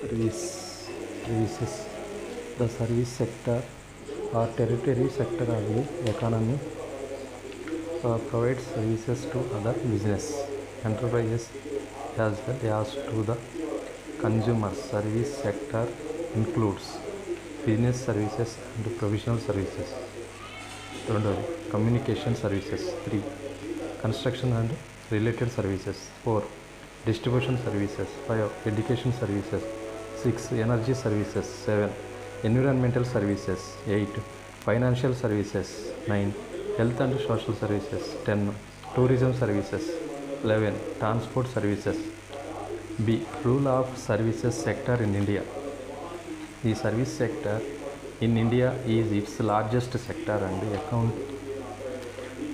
services. The service sector or territory sector of the economy provides services to other business enterprises as well as to the consumers. Service sector includes business services and professional services. Communication services. 3. Construction and related services. 4. Distribution services. 5. Education services. 6. Energy services. 7. Environmental services. 8. Financial services. 9. Health and social services. 10. Tourism services. 11. Transport services. B. Role of services sector in India. The service sector in India is its largest sector and account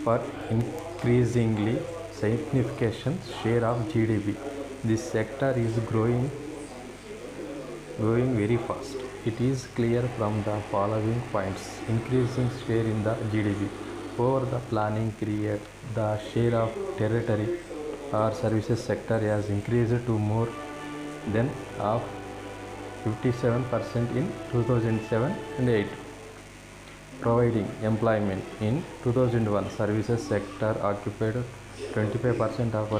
for increasingly significant share of GDP. This sector is growing very fast. It is clear from the following points. Increasing share in the GDP. Over the planning period, the share of territory or services sector has increased to more than of 57% in 2007 and 8. Providing employment in 2001, services sector occupied 25% of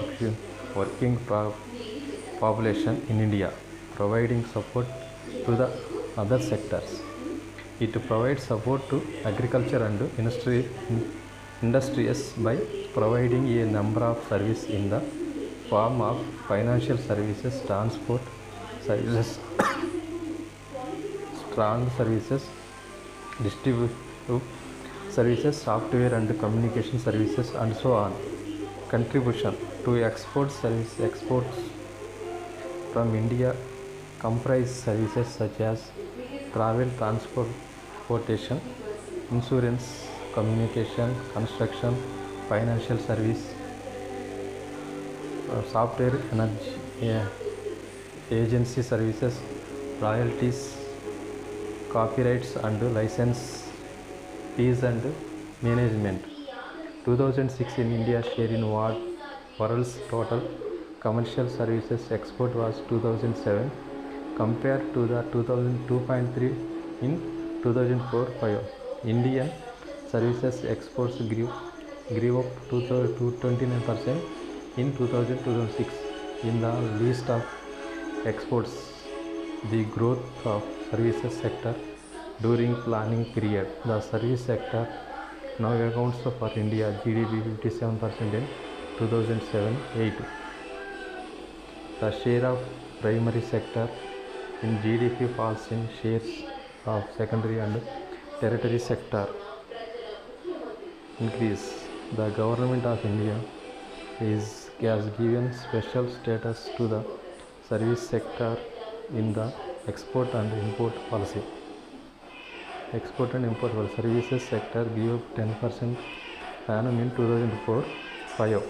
working population in India, providing support to the other sectors. It provides support to agriculture and industries by providing a number of services in the form of financial services, transport services, strong services, distributive services, software and communication services, and so on. Contribution to exports from India comprise services such as travel, transportation, insurance, communication, construction, financial service, software, energy, agency services, royalties, copyrights and license fees and management. 2006 in India share in world's total commercial services export was 2007 compared to the 2002.3 in 2004-5. Indian services exports grew up to 29% in 2006. In the list of exports, the growth of services sector during planning period. The service sector now accounts for India GDP 57% in 2007-8. The share of primary sector in GDP falls in shares of secondary and tertiary sector increase. The government of India has given special status to the service sector in the export and import policy. Export and import services sector grew 10% annum in 2004-5.